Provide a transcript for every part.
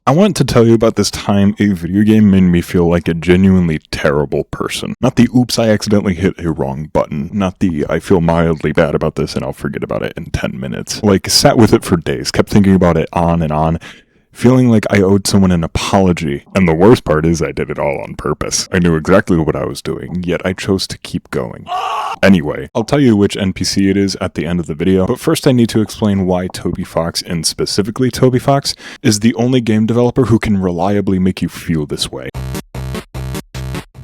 I want to tell you about this time a video game made me feel like a genuinely terrible person. Not the oops, I accidentally hit a wrong button. Not the I feel mildly bad about this and I'll forget about it in 10 minutes. Like, sat with it for days, kept thinking about it on and on, feeling like I owed someone an apology. And the worst part is I did it all on purpose. I knew exactly what I was doing, yet I chose to keep going. Anyway, I'll tell you which NPC it is at the end of the video, but first I need to explain why Toby Fox, and specifically Toby Fox, is the only game developer who can reliably make you feel this way.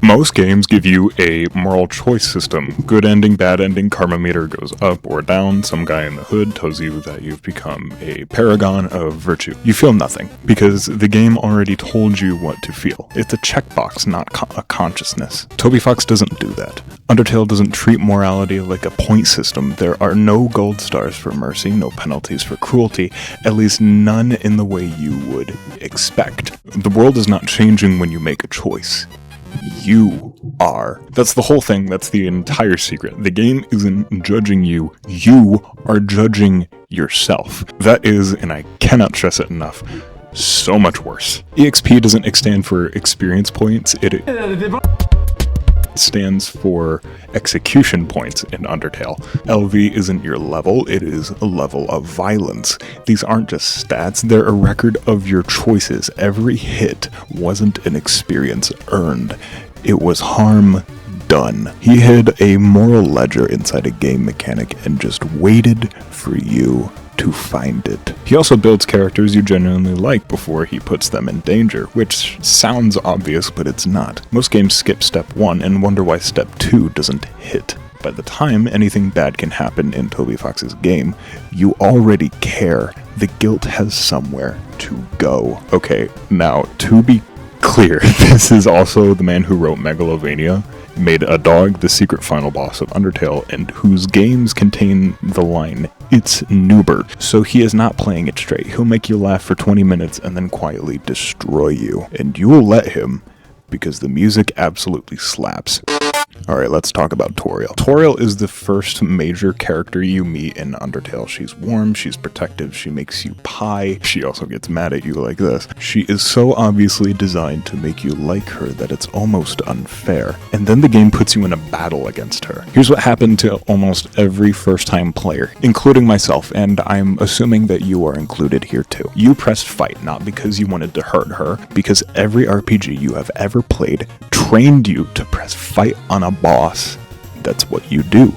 Most games give you a moral choice system. Good ending, bad ending, karma meter goes up or down. Some guy in the hood tells you that you've become a paragon of virtue. You feel nothing, because the game already told you what to feel. It's a checkbox, not a consciousness. Toby Fox doesn't do that. Undertale doesn't treat morality like a point system. There are no gold stars for mercy, no penalties for cruelty, at least none in the way you would expect. The world is not changing when you make a choice. You are. That's the whole thing. That's the entire secret. The game isn't judging you. You are judging yourself. That is, and I cannot stress it enough, so much worse. EXP doesn't stand for experience points. It stands for execution points in Undertale. LV isn't your level, it is a level of violence. These aren't just stats, they're a record of your choices. Every hit wasn't an experience earned, it was harm done. He hid a moral ledger inside a game mechanic and just waited for you to find it. He also builds characters you genuinely like before he puts them in danger, which sounds obvious, but it's not. Most games skip step 1 and wonder why step 2 doesn't hit. By the time anything bad can happen in Toby Fox's game, you already care. The guilt has somewhere to go. Okay, now, to be clear, this is also the man who wrote Megalovania, made A Dog the secret final boss of Undertale, and whose games contain the line, "It's Newbert." So he is not playing it straight. He'll make you laugh for 20 minutes and then quietly destroy you. And you will let him, because the music absolutely slaps. Alright, let's talk about Toriel. Toriel is the first major character you meet in Undertale. She's warm, she's protective, she makes you pie. She also gets mad at you like this. She is so obviously designed to make you like her that it's almost unfair. And then the game puts you in a battle against her. Here's what happened to almost every first-time player, including myself, and I'm assuming that you are included here too. You pressed fight, not because you wanted to hurt her, because every RPG you have ever played trained you to press fight on a boss. That's what you do.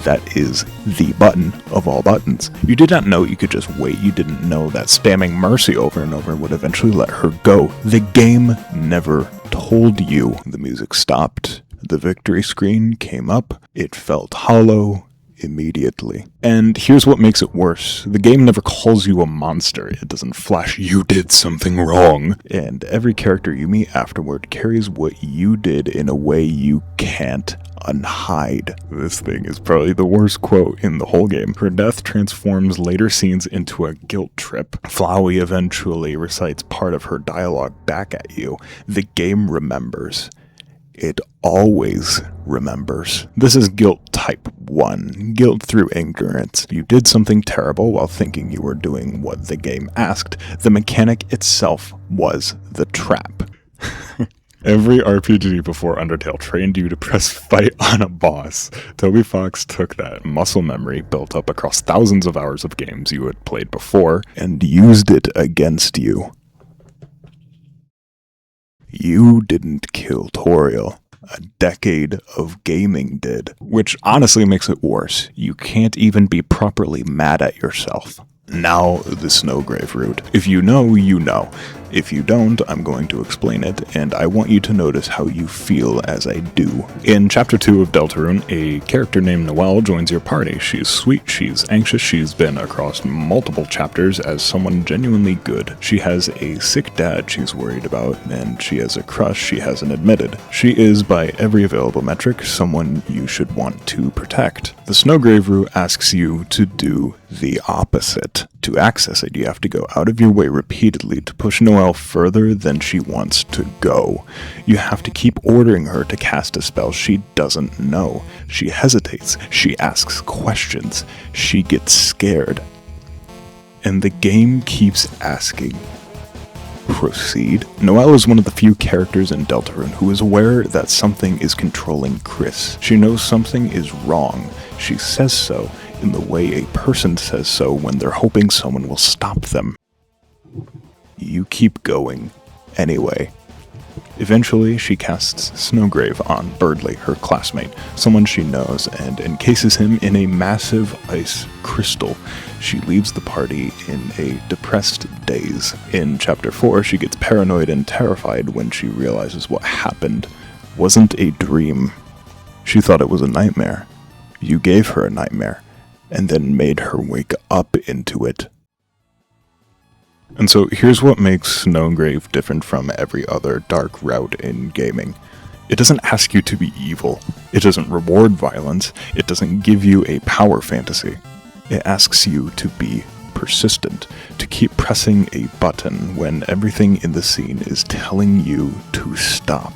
That is the button of all buttons. You did not know you could just wait. You didn't know that spamming mercy over and over would eventually let her go. The game never told you. The music stopped. The victory screen came up. It felt hollow immediately. And here's what makes it worse. The game never calls you a monster. It doesn't flash, "You did something wrong." And every character you meet afterward carries what you did in a way you can't unhide. This thing is probably the worst quote in the whole game. Her death transforms later scenes into a guilt trip. Flowey eventually recites part of her dialogue back at you. The game remembers. It always remembers. This is guilt type 1. Guilt through ignorance. You did something terrible while thinking you were doing what the game asked. The mechanic itself was the trap. Every RPG before Undertale trained you to press fight on a boss. Toby Fox took that muscle memory built up across thousands of hours of games you had played before and used it against you. You didn't kill Toriel. A decade of gaming did. Which honestly makes it worse. You can't even be properly mad at yourself. Now, the Snowgrave route. If you know, you know. If you don't, I'm going to explain it, and I want you to notice how you feel as I do. In Chapter 2 of Deltarune, a character named Noelle joins your party. She's sweet, she's anxious, she's been across multiple chapters as someone genuinely good. She has a sick dad she's worried about, and she has a crush she hasn't admitted. She is, by every available metric, someone you should want to protect. The Snowgrave route asks you to do the opposite. To access it, you have to go out of your way repeatedly to push Noelle further than she wants to go. You have to keep ordering her to cast a spell she doesn't know. She hesitates, she asks questions, she gets scared. And the game keeps asking, Proceed. Noelle is one of the few characters in Deltarune who is aware that something is controlling Chris. She knows something is wrong. She says so in the way a person says so when they're hoping someone will stop them. You keep going anyway. Eventually, she casts Snowgrave on Birdley, her classmate, someone she knows, and encases him in a massive ice crystal. She leaves the party in a depressed daze. In Chapter 4, she gets paranoid and terrified when she realizes what happened wasn't a dream. She thought it was a nightmare. You gave her a nightmare, and then made her wake up into it. And so here's what makes Snowgrave different from every other dark route in gaming. It doesn't ask you to be evil. It doesn't reward violence. It doesn't give you a power fantasy. It asks you to be persistent, to keep pressing a button when everything in the scene is telling you to stop.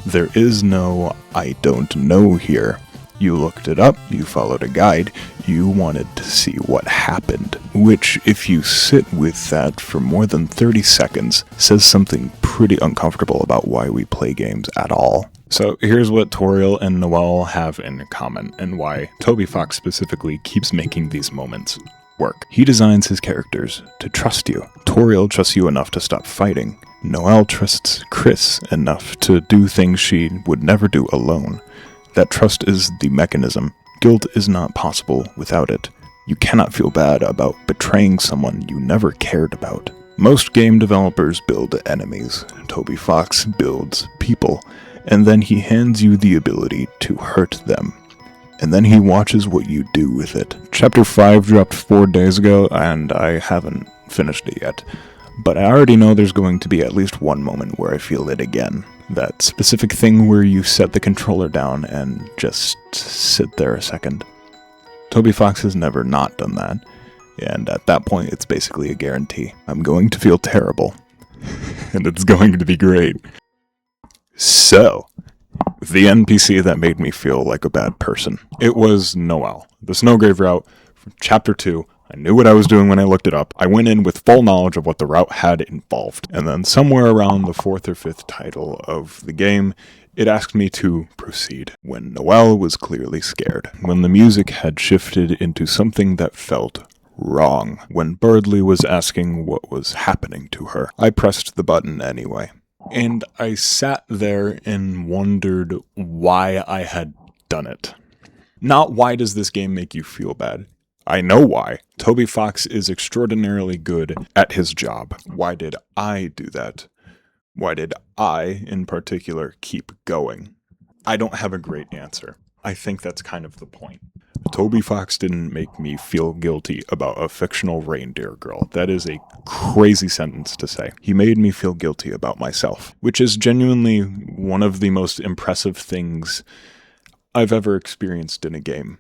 There is no "I don't know" here. You looked it up, you followed a guide, you wanted to see what happened, which, if you sit with that for more than 30 seconds, says something pretty uncomfortable about why we play games at all. So here's what Toriel and Noelle have in common, and why Toby Fox specifically keeps making these moments work. He designs his characters to trust you. Toriel trusts you enough to stop fighting. Noelle trusts Chris enough to do things she would never do alone. That trust is the mechanism. Guilt is not possible without it. You cannot feel bad about betraying someone you never cared about. Most game developers build enemies. Toby Fox builds people, and then he hands you the ability to hurt them. And then he watches what you do with it. Chapter 5 dropped 4 days ago, and I haven't finished it yet. But I already know there's going to be at least one moment where I feel it again. That specific thing where you set the controller down and just sit there a second. Toby Fox has never not done that, and at that point it's basically a guarantee. I'm going to feel terrible, and it's going to be great. So, the NPC that made me feel like a bad person. It was Noelle, the Snowgrave route from Chapter 2. I knew what I was doing when I looked it up. I went in with full knowledge of what the route had involved. And then somewhere around the 4th or 5th title of the game, it asked me to proceed, when Noelle was clearly scared, when the music had shifted into something that felt wrong, when Birdley was asking what was happening to her. I pressed the button anyway. And I sat there and wondered why I had done it. Not why does this game make you feel bad? I know why. Toby Fox is extraordinarily good at his job. Why did I do that? Why did I, in particular, keep going? I don't have a great answer. I think that's kind of the point. Toby Fox didn't make me feel guilty about a fictional reindeer girl. That is a crazy sentence to say. He made me feel guilty about myself, which is genuinely one of the most impressive things I've ever experienced in a game.